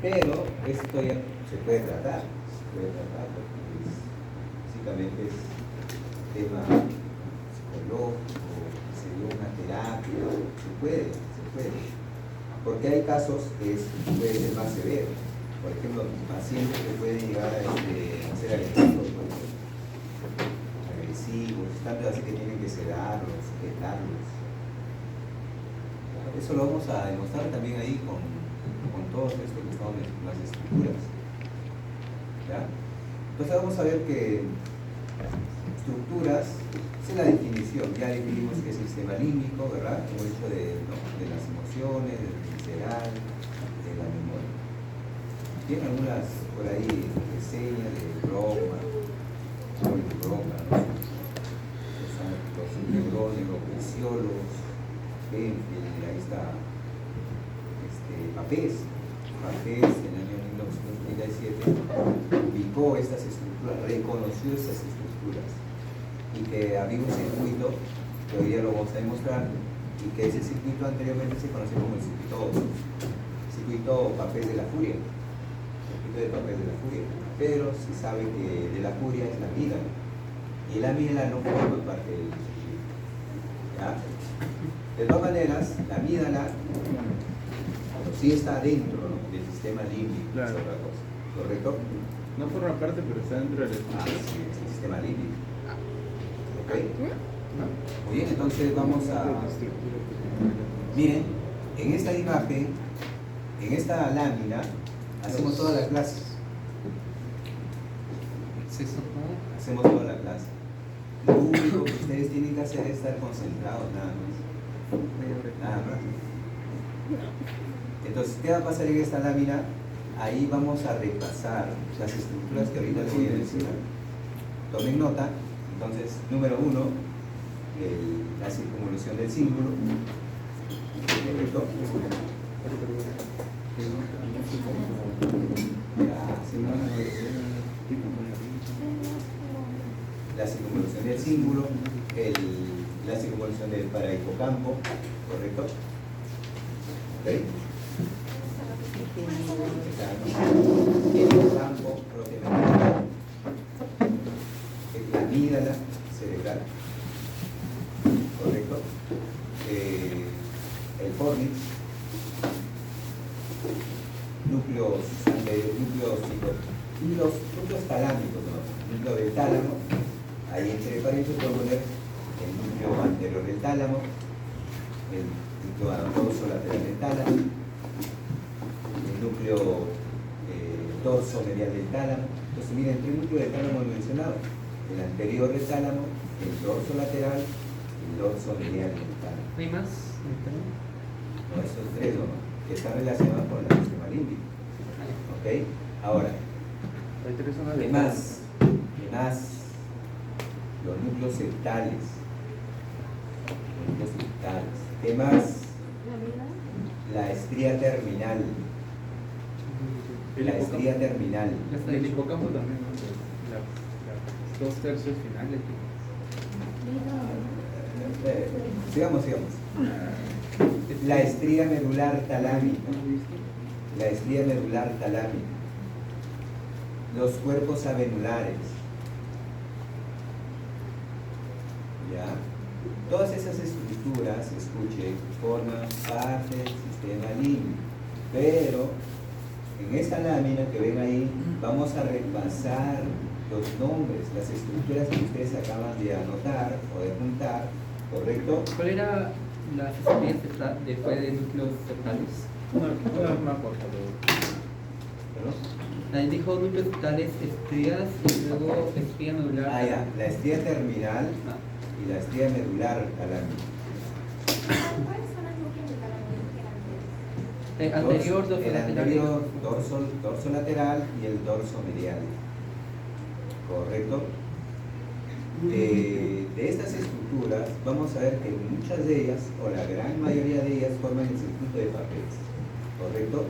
Pero esto ya se puede tratar porque básicamente es tema psicológico, sería una terapia, se puede. Porque hay casos que puede ser más severo. Por ejemplo, pacientes que pueden llegar a ser agresivos, por ejemplo. Agresivos, tanto así que tienen que sedarlos, sujetarlos. Eso lo vamos a demostrar también ahí con todo esto que estamos en las estructuras. ¿Ya? Entonces vamos a ver que estructuras, esa es la definición, ya definimos que es sistema límbico, ¿verdad? Hemos dicho de las emociones, del visceral, de la memoria. Tiene algunas por ahí reseñas de Brockman, ¿no? Los neurofisiólogos, ahí está Papez en el año 1937 ubicó estas estructuras, reconoció estas estructuras y que había un circuito que hoy día lo vamos a demostrar y que ese circuito anteriormente se conocía como el circuito Papez de la furia, pero se sabe que de la furia es la amígdala y la amígdala no forma parte del circuito. ¿Ya? De todas maneras, la amígdala sí está dentro, ¿no?, del sistema límbico, claro. Es otra cosa, ¿correcto? No forma parte, pero está dentro del sí, es el sistema límbico. ¿Ok? Muy bien, entonces vamos a... Miren, en esta imagen, en esta lámina, hacemos toda la clase. Hacemos toda la clase. Lo único que ustedes tienen que hacer es estar concentrados, nada más. Nada más. Entonces, ¿qué va a pasar en esta lámina? Ahí vamos a repasar las estructuras que ahorita les voy a mencionar. Tomen nota. Entonces, número 1, la circunvolución del símbolo. ¿Correcto? La circunvolución del símbolo, la circunvolución del parahipocampo, ¿correcto? ¿Ok? El campo propiamente, la amígdala cerebral, ¿correcto? El fornix, núcleos y los núcleos talámicos, ¿no? Núcleo del tálamo, ahí entre paréntesis puedo poner el núcleo anterior del tálamo, el núcleo dorso lateral del tálamo, el núcleo dorso medial del tálamo. Entonces miren, el núcleo del tálamo lo he mencionado: el anterior del tálamo, el dorso lateral, el dorso medial del tálamo. ¿No hay más? No, esos tres nomás, que están relacionados con el sistema límbico. ¿Ok? Ahora, ¿qué más? Los núcleos septales. ¿Qué más? La estría terminal. La estría terminal. El hipocampo también, ¿no? Los 2/3 finales. Sigamos. La estría medular talámica. La estría medular talámica. Los cuerpos avenulares. ¿Ya? Todas esas estructuras, escuchen, forman parte del sistema límbico. Pero en esta lámina que ven ahí, vamos a repasar los nombres, las estructuras que ustedes acaban de anotar o de apuntar, ¿correcto? ¿Cuál era la filosofía después de núcleos septales? Una corta, Ahí dijo núcleos septales, estrías y luego estría medular. Ah, ya, la estría terminal y la estría medular talámica. ¿Cuáles son los núcleos de talámico? Anterior, El anterior dorso lateral y el dorso medial. ¿Correcto? De estas estructuras vamos a ver que muchas de ellas, o la gran mayoría de ellas, forman el circuito de Papez. ¿Correcto?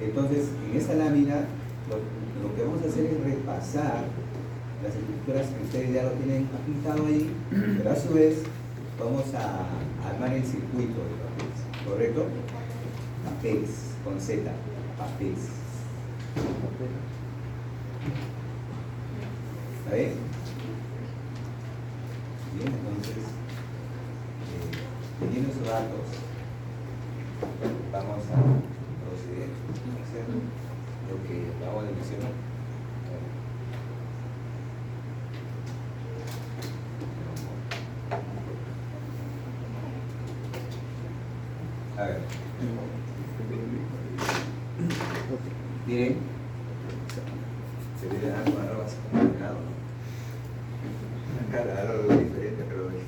Entonces, en esta lámina lo que vamos a hacer es repasar las estructuras que ustedes ya lo tienen apuntado ahí, pero a su vez vamos a armar el circuito de Papez. ¿Correcto? Papez, con Z, Papez. ¿Está bien? Bien, entonces, teniendo esos datos, vamos a proceder a hacer lo que acabo de mencionar. A ver. Miren, se ve algo así complicado, ¿no? Acá algo diferente, pero bueno,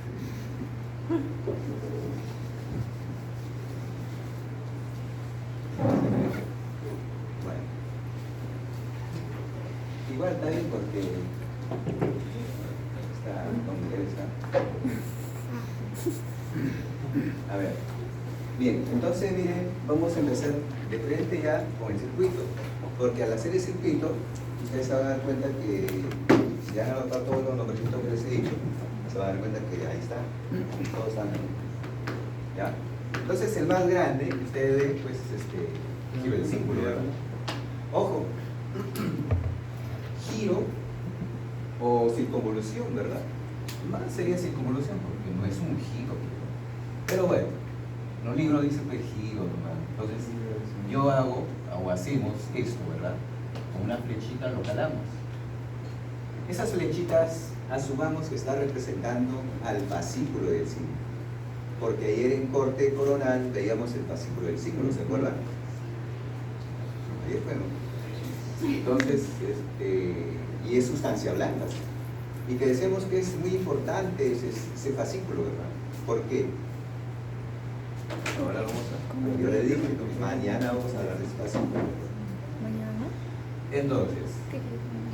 igual está bien porque está con nivel, ¿está? A ver, bien, entonces miren, vamos a empezar de frente ya con el circuito, porque al hacer el circuito ustedes se van a dar cuenta que si ya han anotado todos los nombrecitos que les he dicho, se van a dar cuenta que ahí está, todos están ahí. ¿Ya? Entonces el más grande que ustedes ven, pues giro el círculo, ¿verdad? Ojo, giro o circunvolución, ¿verdad? Más sería circunvolución porque no es un giro. Pero bueno, en los libros dice pues giro nomás. Entonces yo hago o hacemos esto, ¿verdad? Con una flechita lo calamos. Esas flechitas asumamos que está representando al fascículo del signo, porque ayer en corte coronal veíamos el fascículo del signo, ¿se acuerdan? Ayer fue, ¿no? Entonces, y es sustancia blanca, y que decimos que es muy importante ese fascículo, ¿verdad? ¿Por qué? Ahora vamos a, yo le dije, mañana vamos a hablar de ese fascículo. ¿Mañana? Entonces,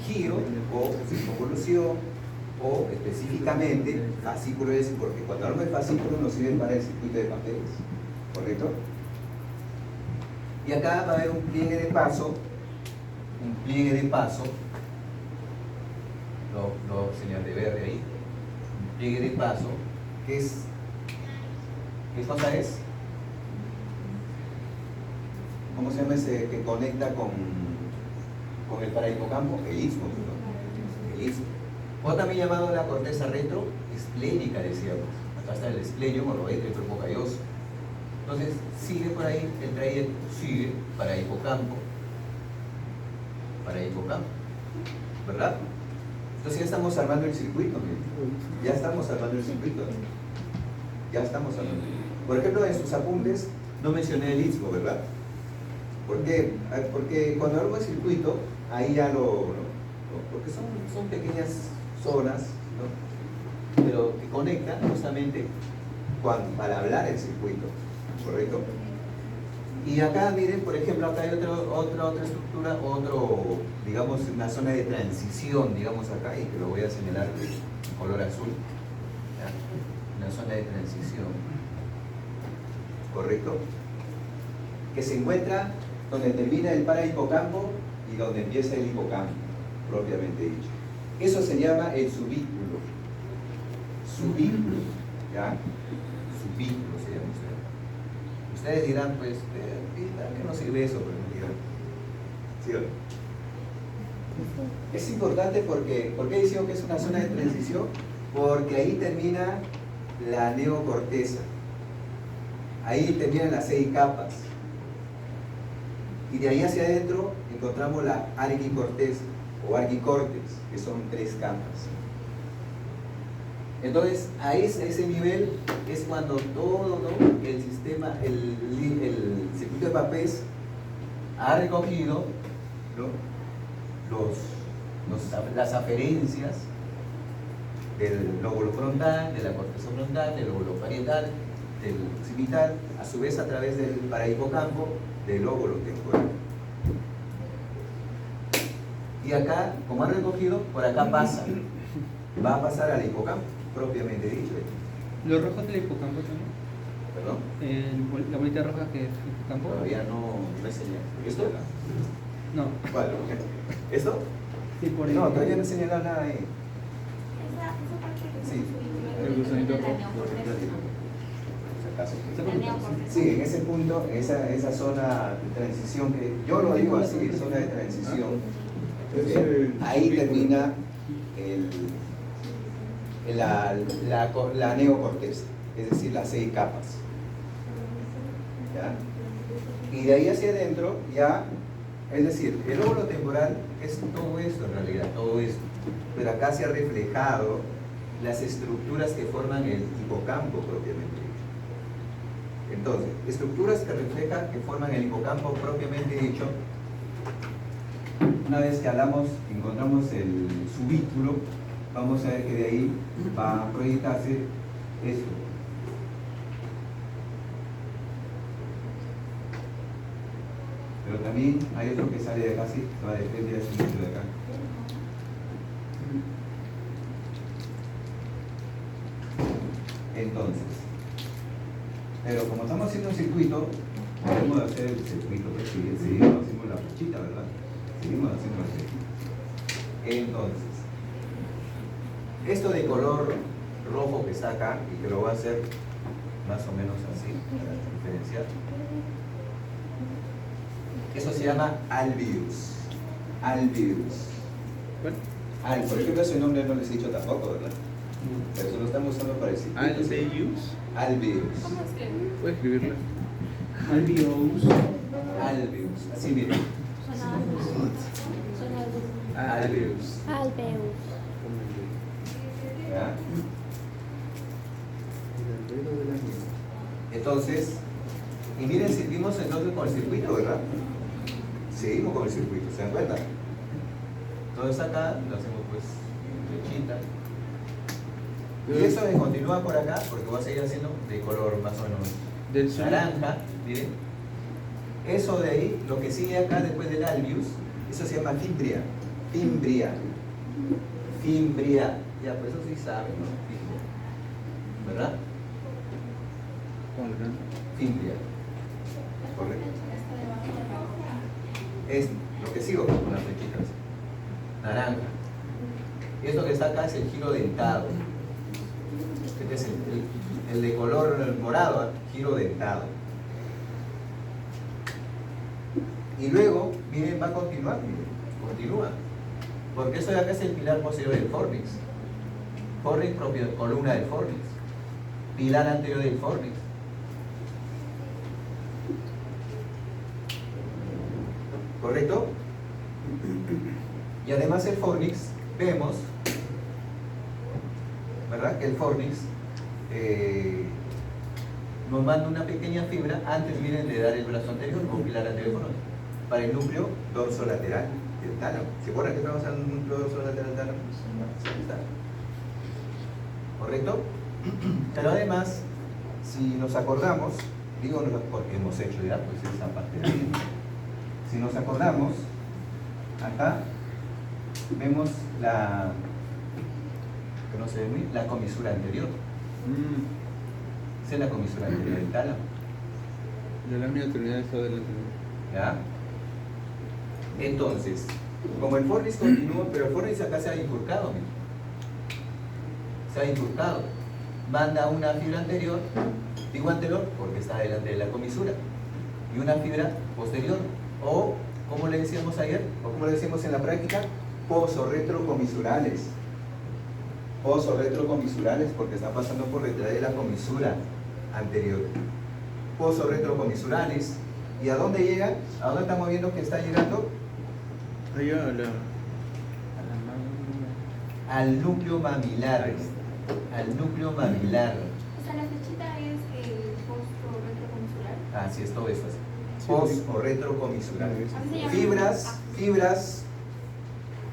giro o circunvolución o específicamente fascículo es porque cuando hablamos de fascículo nos sirve para el circuito de papeles, ¿correcto? Y acá va a haber un pliegue de paso, lo señalé verde ahí, un pliegue de paso, que es, ¿qué cosa es? ¿Cómo se llama ese que conecta con el parahipocampo? El istmo, ¿no? El istmo. O también llamado la corteza retroesplénica, decíamos. Acá está el esplenium o lobeto, el cuerpo calloso. Entonces, sigue por ahí el trayecto, sigue parahipocampo, ¿verdad? Entonces ya estamos armando el circuito, ya estamos armando el circuito. Por ejemplo, en sus apuntes no mencioné el istmo, ¿verdad? ¿Por qué? Porque cuando hablo de circuito, ahí ya porque son pequeñas zonas, ¿no? Pero que conectan justamente para hablar el circuito, ¿correcto? Y acá miren, por ejemplo, acá hay otra estructura, digamos, una zona de transición, digamos acá, y que lo voy a señalar en color azul, ¿ya? Una zona de transición, ¿correcto? Que se encuentra donde termina el parahipocampo y donde empieza el hipocampo, propiamente dicho. Eso se llama el subvínculo. ¿Ya? Subvínculo se llama usted. Ustedes dirán, pues, ¿qué no sirve eso? Pero no dirán. ¿Sí o no? Es importante porque, ¿por qué decimos que es una zona de transición? Porque ahí termina la neocorteza. Ahí terminan las 6 capas. Y de ahí hacia adentro encontramos la arquicorteza o arquicórtex, que son 3 capas. Entonces, a ese nivel es cuando todo, ¿no? El sistema, el circuito de Papez ha recogido, ¿no? las aferencias del lóbulo frontal, de la corteza frontal, del lóbulo parietal, del occipital, a su vez a través del parahipocampo, del lóbulo temporal. Y acá, como han recogido, por acá pasa, va a pasar al hipocampo, propiamente dicho. ¿Los rojos del hipocampo también? ¿Perdón? ¿La bolita roja que es el hipocampo? Todavía no enseñé. ¿Esto? No. ¿Cuál? ¿Esto? Sí, por ahí. No, todavía no he señalado nada ahí. Esa parte que Sí. es El gusanito de la rojo. neocorteza. caso. La neocorteza. Sí, en ese punto, esa zona de transición, que yo lo digo así, zona de transición, ahí termina la neocorteza, es decir, las 6 capas. ¿Ya? Y de ahí hacia adentro ya, es decir, el óvulo temporal es todo esto en realidad, todo esto, pero acá se ha reflejado las estructuras que forman el hipocampo propiamente dicho. Entonces, estructuras que forman el hipocampo propiamente dicho, una vez que encontramos el subículo, vamos a ver que de ahí va a proyectarse esto. Pero también hay otro que sale de acá, sí, se va de frente a ese núcleo de acá. Entonces, pero como estamos haciendo un circuito, podemos hacer el circuito, pues seguimos haciendo la flechita, ¿verdad? Seguimos haciendo la flechita. Entonces, esto de color rojo que está acá, y que lo voy a hacer más o menos así, para diferenciar. Eso se llama alveus. Alveus. Por ejemplo, ese nombre no les he dicho tampoco, ¿verdad? Pero eso lo estamos usando para el circuito. Alveus. Alveus. ¿Cómo escribir? ¿Puedes escribirlo? Alveus. Alveus. Así miren. Alveus. Alveus. ¿Ya? Entonces, y miren, seguimos entonces con el circuito, ¿verdad? Seguimos con el circuito, ¿se dan cuenta? Entonces acá lo hacemos pues flechita. Y eso me continúa por acá, porque voy a seguir haciendo de color más o menos Del sol. naranja, miren. Eso de ahí, lo que sigue acá después del alveus, eso se llama fimbria. Fimbria. Fimbria. Ya, pues eso sí saben, ¿no? Fimbria. ¿Verdad? Fimbria. ¿Correcto? Es lo que sigo con las flechitas. Naranja. Esto que está acá es el giro dentado. Este es el de color morado, giro dentado. Y luego, miren, va a continuar, miren, continúa. Porque eso de acá es el pilar posterior del fornix. Fornix propio, columna del fornix. Pilar anterior del fornix. ¿Correcto? Y además el fornix, vemos, ¿verdad? Que el fornix nos manda una pequeña fibra antes, miren, de dar el brazo anterior o pilar anterior del fornix, para el núcleo dorsolateral del tálamo. ¿Se acuerdan que estamos hablando de un núcleo dorsolateral del tálamo? Ahí está. ¿Correcto? Pero además, si nos acordamos, digo porque hemos hecho ya, pues esa parte de ahí. Si nos acordamos, acá vemos la comisura anterior. Esa es la comisura anterior del tálamo. La lámina terminal está delante. ¿Ya? Entonces, como el fornix continúa, pero el fornix acá se ha bifurcado, miren. Se ha bifurcado. Manda una fibra anterior, digo anterior porque está delante de la comisura, y una fibra posterior, o como le decíamos ayer, o como le decíamos en la práctica, posorretrocomisurales. Posorretrocomisurales porque está pasando por detrás de la comisura anterior. Posorretrocomisurales. ¿Y a dónde llega? ¿A dónde estamos viendo que está llegando? Allá a la Al núcleo mamilar. Al núcleo mamilar. O sea, la flechita es el posto retrocomisural. Así es, todo esto así. Pos o retrocomisural. Así se llama. Fibras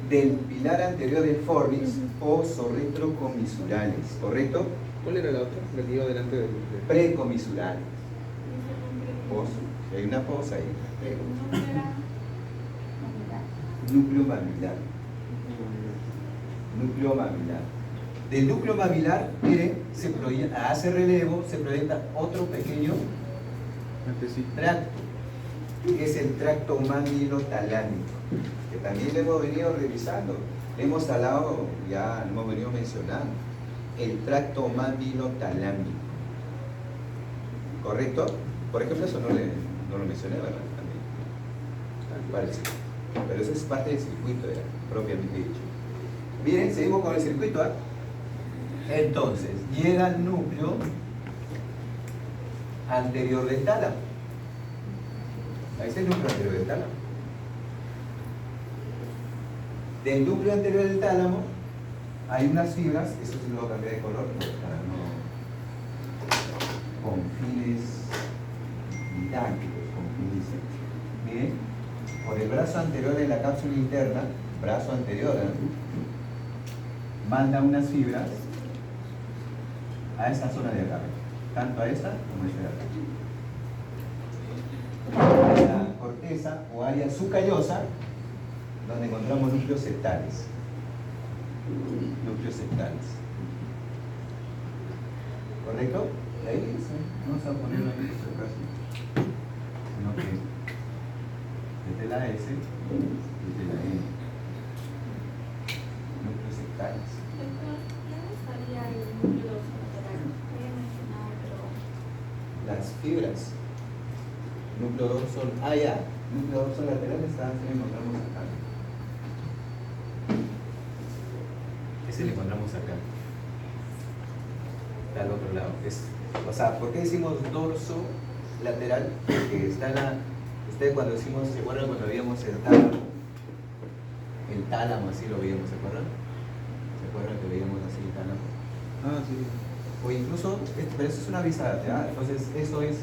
del pilar anterior del fornix, pos o retrocomisurales, ¿correcto? ¿Cuál era la otra? La que iba delante del... Precomisurales. Pos, si hay una pos ahí. Núcleo mamilar. Núcleo mamilar. Del núcleo mamilar, miren, hace relevo, se proyecta otro pequeño tracto, que es el tracto mamilotalámico, que también lo hemos venido revisando, hemos hablado, ya lo hemos venido mencionando, el tracto mamilotalámico. ¿Correcto? Por ejemplo, eso no lo mencioné, ¿verdad? Parece. Pero eso es parte del circuito, ya, propiamente dicho. Bien, seguimos con el circuito. ¿Ah? Entonces, llega al núcleo anterior del tálamo. Ahí está el núcleo anterior del tálamo. Del núcleo anterior del tálamo hay unas fibras, eso sí lo voy a cambiar de color para no, con fines didácticos, con fines. Miren, por el brazo anterior de la cápsula interna, brazo anterior, manda unas fibras a esta zona de acá, tanto a esta como a esta de acá. La corteza o área subcallosa, donde encontramos núcleos septales. Núcleos septales. ¿Correcto? Y ahí no se va a poner una cosa así, sino que desde la S, desde la N. Núcleos sectales. ¿Dónde estaría el núcleo lateral? Había mencionado, pero... Las fibras. Núcleo dorsal. Ah, ya. Núcleo dorsal lateral está, si lo encontramos acá. Ese lo encontramos acá. Está al otro lado. O sea, ¿por qué decimos dorso lateral? Porque está en la. Ustedes cuando decimos, ¿se acuerdan cuando veíamos el tálamo? El tálamo así lo veíamos, ¿se acuerdan? ¿Se acuerdan que veíamos así el tálamo? Ah, sí. O incluso, pero eso es una vista lateral, entonces eso es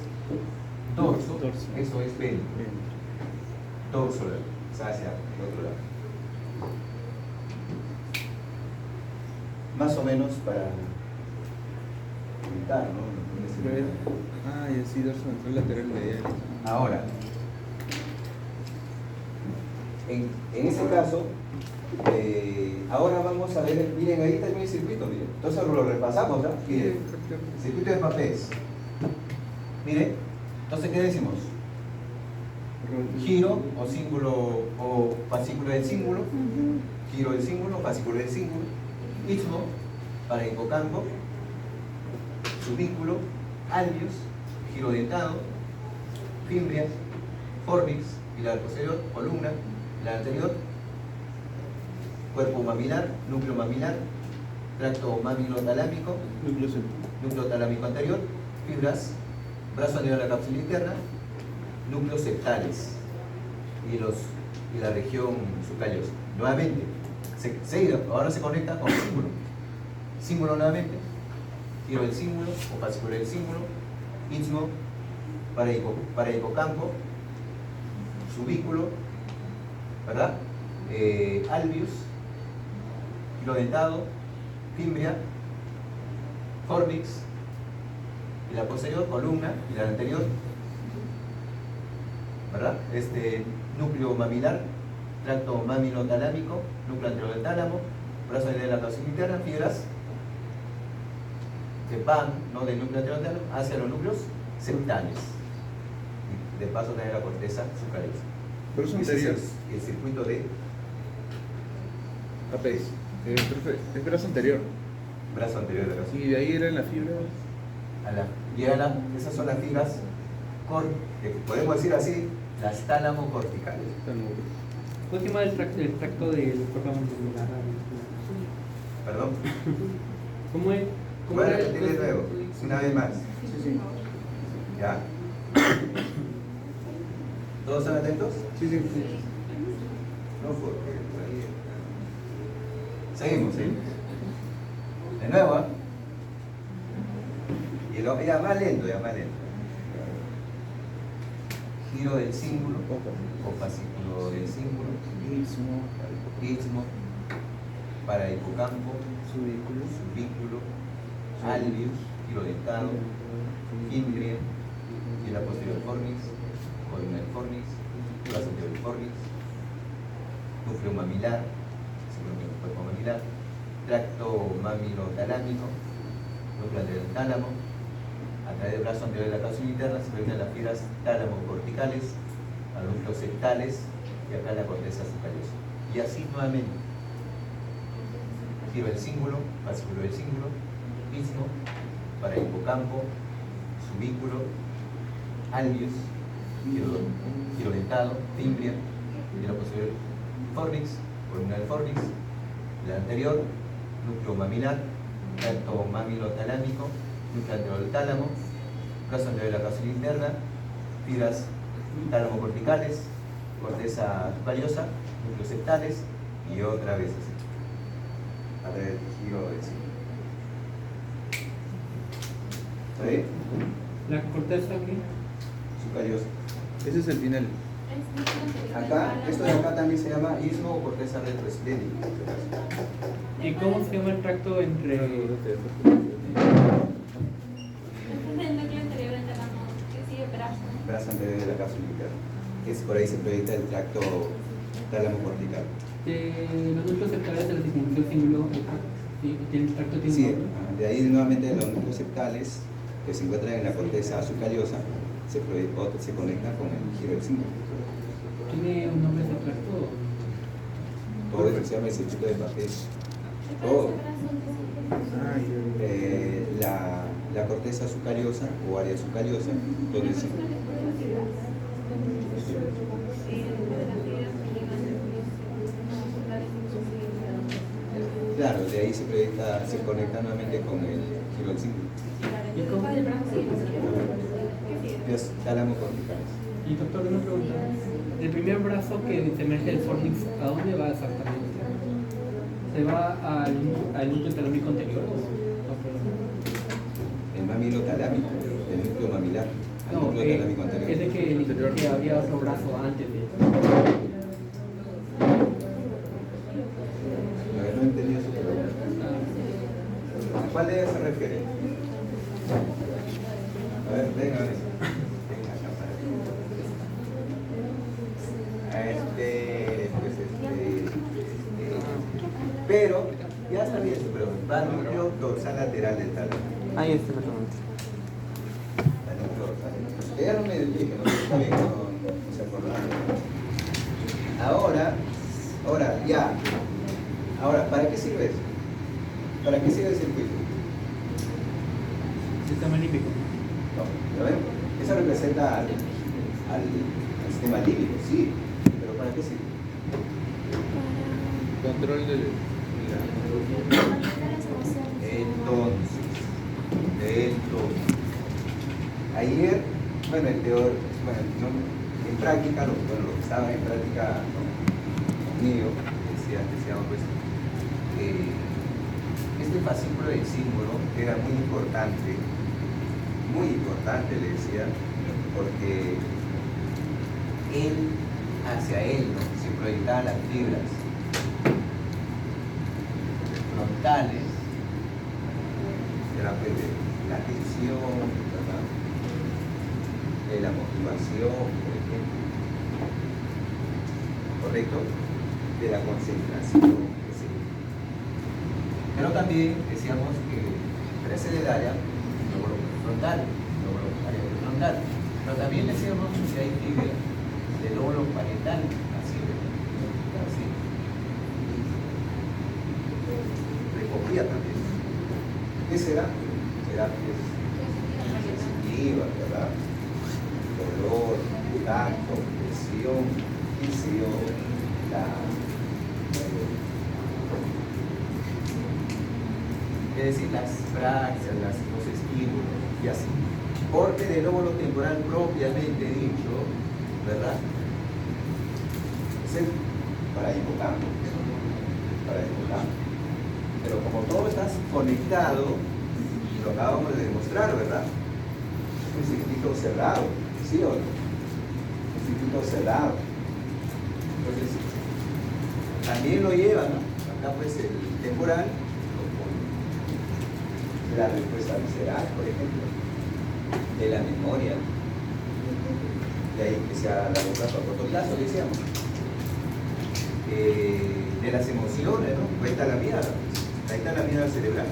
dorso, eso es ventro. Dorso, o sea, hacia el otro lado. Más o menos para ubicar, ¿no? Ah, y así dorso ventral lateral medial. Ahora, en ese caso, ahora vamos a ver, miren, ahí también el circuito, miren. Entonces lo repasamos, ¿no? Miren, circuito de papéis. Miren, entonces, ¿qué decimos? Giro o símbolo o fascículo del símbolo, giro del símbolo, fascículo del símbolo, istmo para hipocampo, subvínculo, alveos, giro dentado, fimbria, fornix, pilar posterior, columna, pilar anterior, cuerpo mamilar, núcleo mamilar, tracto mamilo-talámico, núcleo talámico anterior, fibras, brazo anterior de la cápsula interna, núcleos septales y la región subcallosa. Nuevamente, ahora se conecta con el símbolo. Símbolo nuevamente, giro del símbolo o fascículo del símbolo, istmo para hipocampo, subvínculo, ¿verdad? Alveus, giro dentado, fimbria, fornix, y la posterior, columna, y la anterior, ¿verdad? Núcleo mamilar, tracto mamilo-talámico, núcleo anterior del tálamo, brazo de la cápsula interna, fibras que van, ¿no?, del núcleo anterior del tálamo hacia los núcleos septales. Y de paso tener la corteza subcallosa. Pero es Ese anterior. es el circuito de Papéis. Es brazo anterior. brazo anterior de la cápsula. Y de ahí era la fibra. Esas son las fibras que podemos decir así, las tálamo-corticales. ¿Cómo se llama el tracto del cuerpo mandibular? Perdón. ¿Cómo es? Voy a repetir de nuevo, una vez más. ¿Ya? ¿Todos están atentos? Sí, sí. No, porque seguimos, ¿sí? De nuevo, ¿eh? Y ya más lento, Giro del símbolo o fascículo del símbolo, istmo para hipocampo, subvínculo, alveus, giro dentado, fimbria, y la posterior fornix, columna del fornix, brazo anterior del fornix, núcleo mamilar, cuerpo mamilar, tracto mamilo-talámico, núcleo anterior del tálamo. A través del brazo anterior de la cápsula interna se conectan las fibras tálamo-corticales a los núcleos septales y acá la corteza subcallosa. Y así nuevamente. Giro del símbolo, fascículo del símbolo, istmo para hipocampo, subvínculo, alveus, giro dentado, fimbria, giro posterior fornix, columna del fornix, la anterior, núcleo mamilar, tracto mamilotalámico, núcleo anterior del tálamo, brazo anterior de la cápsula interna, fibras tálamo-corticales, corteza callosa, núcleos septales y otra vez así. A ver, giro de sí. ¿Está bien? La corteza aquí. Sucallosa. Ese es el final. Acá, esto de acá también se llama istmo o corteza retroesplénica. ¿Y cómo se llama el tracto entre...? Este es el núcleo anterior del tálamo que sigue brazo. Brazo anterior de la cápsula interna. Es por ahí se proyecta el tracto tálamo cortical. Los núcleos septales de la disminución cíngulo, el tracto tiene Sí, un nombre. de ahí nuevamente los núcleos septales que se encuentran en la corteza azucariosa se conectan con el giro del cíngulo. ¿Tiene un nombre ese tracto? Todo eso se llama el circuito de papel. Todo. La corteza azucariosa o área azucariosa, donde se... Claro, de ahí se proyecta, se conecta nuevamente con el giro del cíngulo. ¿Y cómo? Es tálamo corticales. Y doctor, una pregunta. El primer brazo que se emerge del fornix, ¿a dónde va exactamente? ¿Se va al núcleo talámico anterior o El mamilo talámico, el núcleo mamilar, al no, núcleo talámico anterior. es de que había otro brazo antes de... A ver, no entendí su pregunta. ¿A cuál de ellas se refiere? A ver, venga, venga acá para pero, ya está bien su pregunta. Va al núcleo dorsal lateral del tálamo. Ahí está la pregunta. Al núcleo dorsal. Ella no me dije, no está bien, no se acordaba. Ahora, ya. Ahora, ¿para qué sirve eso? ¿Para qué sirve el circuito? Sistema límbico. No, ¿lo ven? Eso representa al sistema límbico, sí, pero ¿para qué sirve? Control de Entonces, ayer, bueno, en práctica, lo que estaba en práctica conmigo, decíamos pues, este fascículo del símbolo era muy importante, le decía, porque hacia él, ¿no?, se proyectaban las fibras frontales de la atención, ¿verdad?, de la motivación, por ejemplo, ¿correcto?, de la concentración, etc. Pero también decíamos que precede el área lóbulo frontal, lóbulo frontal, pero también decíamos que hay fibras del lóbulo parietal, así. Recogida también. ¿Qué será? Será sensitiva, ¿verdad? Dolor, tacto, presión, es decir, las praxias, los estímulos y así. Corte del lóbulo temporal propiamente dicho, ¿verdad? Es para hipocampo. Pero como todo está conectado, lo acabamos de demostrar, ¿verdad? Es un circuito cerrado, ¿sí o no? Un circuito cerrado. Entonces, también lo lleva, ¿no? Acá pues el temporal, la respuesta visceral, por ejemplo, de la memoria, de ahí que sea la boca a corto plazo, decíamos, de las emociones, ¿no? Ahí está la mirada cerebral.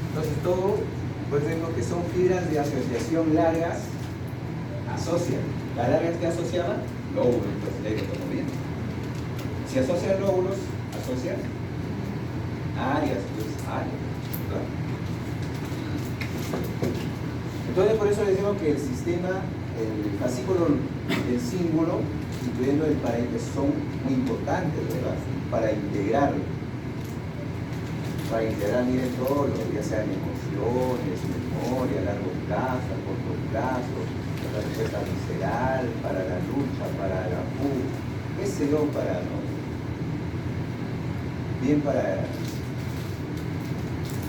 Entonces todo, pues vemos que son fibras de asociación largas, asocian. Las largas que asociaban, lóbulos, pues ahí lo estamos viendo. Si asocian lóbulos, asocian áreas, pues áreas. Entonces por eso decimos que el sistema, el fascículo del símbolo, incluyendo el paréntesis, son muy importantes, ¿verdad? Para integrar, miren todo, ya sean emociones, memoria, a largo plazo, a corto plazo, la respuesta visceral, para la lucha, para la fuga, qué sé yo, para, ¿no? Bien para...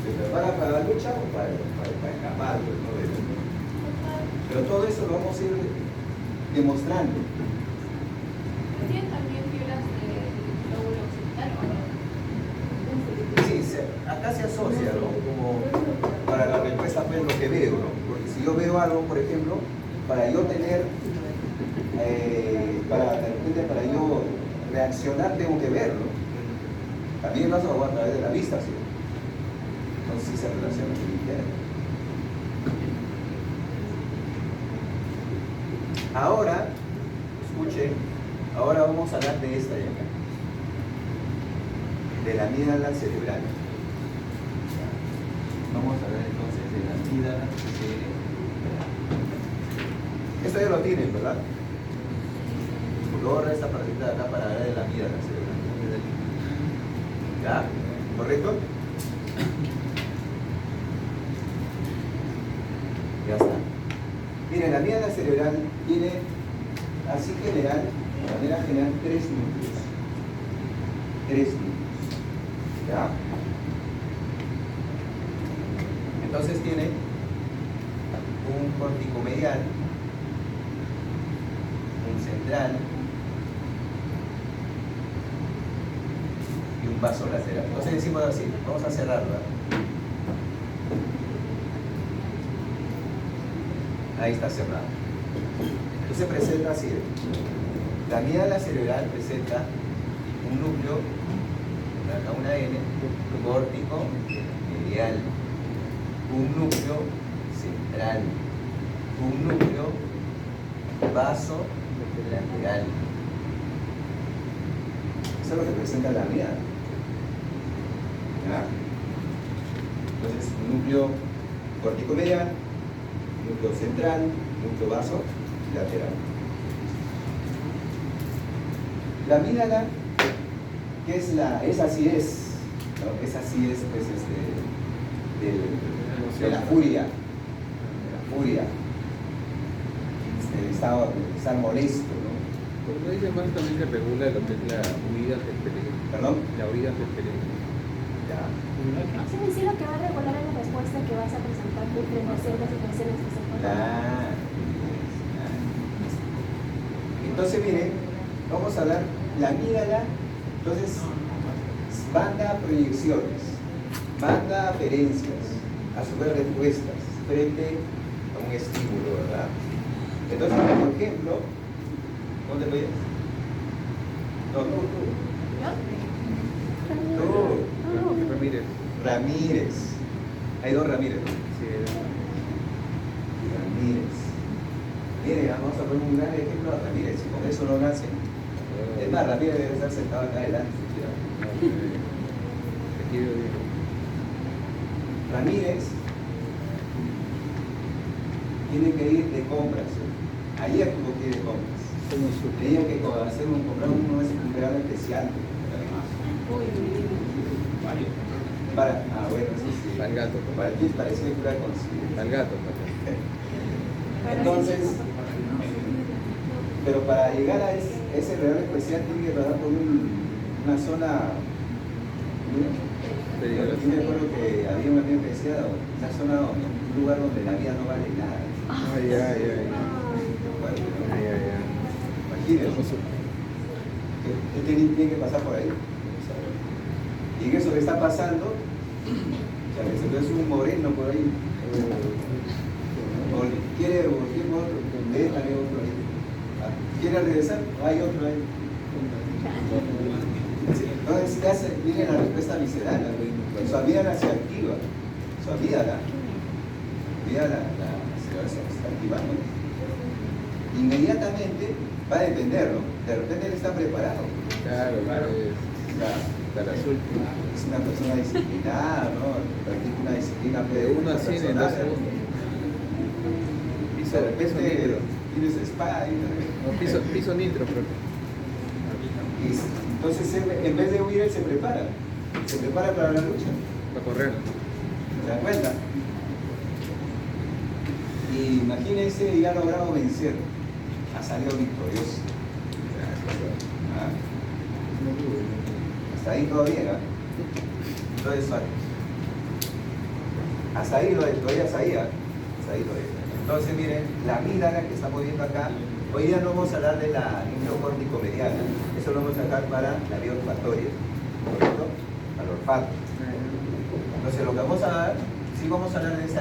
¿Se prepara para la lucha o para escapar? Pues, ¿no? Pero todo eso lo vamos a ir demostrando. ¿Tienen también fibras del lóbulo occipital o no? Sí, acá se asocia, ¿no? Como para la respuesta, pues lo que veo, ¿no? Porque si yo veo algo, por ejemplo, para yo tener, para yo reaccionar, tengo que verlo. También lo hago a través de la vista, ¿sí? Entonces sí se relaciona con el interno. Ahora, escuchen, ahora vamos a hablar de esta de acá, de la amígdala cerebral. Vamos a hablar entonces de la amígdala cerebral. Esto ya lo tienen, ¿verdad? Borra esta partita de acá para hablar de la amígdala cerebral. ¿Ya? ¿Correcto? Ya está. Miren, la amígdala cerebral tiene, así general, de manera general, 3 núcleos. 3 núcleos. ¿Ya? Entonces tiene un córtico medial, un central y un vaso lateral. Entonces decimos así, vamos a cerrarla. Ahí está cerrado. Entonces presenta así. La amígdala cerebral presenta un núcleo, acá una N, córtico medial, un núcleo central, un núcleo vaso lateral. Eso es lo que presenta la amígdala. ¿Ya? Entonces, un núcleo córtico medial, núcleo central, núcleo vaso lateral. La amígdala, que es esa sí es, ¿no? Esa sí es, pues, de la furia, el estar molesto, ¿no? Como dice más también que regula lo que es la huida del peligro. ¿Perdón? La huida del peligro. Ya. Sí, sí, lo que va a regular es la respuesta que vas a presentar frente a ciertas situaciones que se Claro. Entonces, miren, vamos a hablar la amígdala. Entonces, manda proyecciones, manda aferencias, a su vez respuestas frente a un estímulo, ¿verdad? Entonces, por ejemplo, ¿dónde voy? No, tú. Ramírez. Ramírez. Hay 2 Ramírez, ¿no? Sí, Ramírez. Miren, vamos a poner un gran ejemplo a Ramírez, y con eso no nacen. Es más, Ramírez debe estar sentado acá adelante. Ramírez tiene que ir de compras. Ayer tuvo que ir de compras. Tenía que comprar un regalo especial. Bueno, eso sí. Para el gato. Para el kit parece que cura consigo. Al gato. Entonces, pero para llegar a ese regalo especial tiene que pasar por una zona. Yo me acuerdo que había un amigo que decía, una zona, un lugar donde la vida no vale nada. Imagínense. Tiene que pasar por ahí. Y en eso que está pasando, o sea, que se ve un moreno por ahí. O quiere otro, también otro ahí. ¿Quiere regresar? Hay otro ahí. Entonces, ¿qué hace? Viene la respuesta visceral. Su amígdala se activa. Su amígdala se está activando. Inmediatamente va a dependerlo. De repente él está preparado. Claro. Para azul. Es una persona disciplinada, ¿no? Practica una disciplina De 1 a 100 en 2 segundos. de repente tienes espada y Piso nitro, profe. entonces en vez de huir él se prepara para la lucha. Para correr. ¿Se dan cuenta? Y imagínense, y ha logrado vencer, ha salido victorioso. ¿Ah? Hasta ahí todo bien, ¿ah? Entonces, hasta ahí todavía hasta ahí, ¿ah? Hasta ahí todavía. Entonces, miren, la amígdala que estamos viendo acá, hoy día no vamos a hablar de la neocórtico mediana, eso lo vamos a dejar para la vía olfatoria, ¿correcto? Al olfato. Entonces, lo que vamos a dar, sí vamos a hablar de esa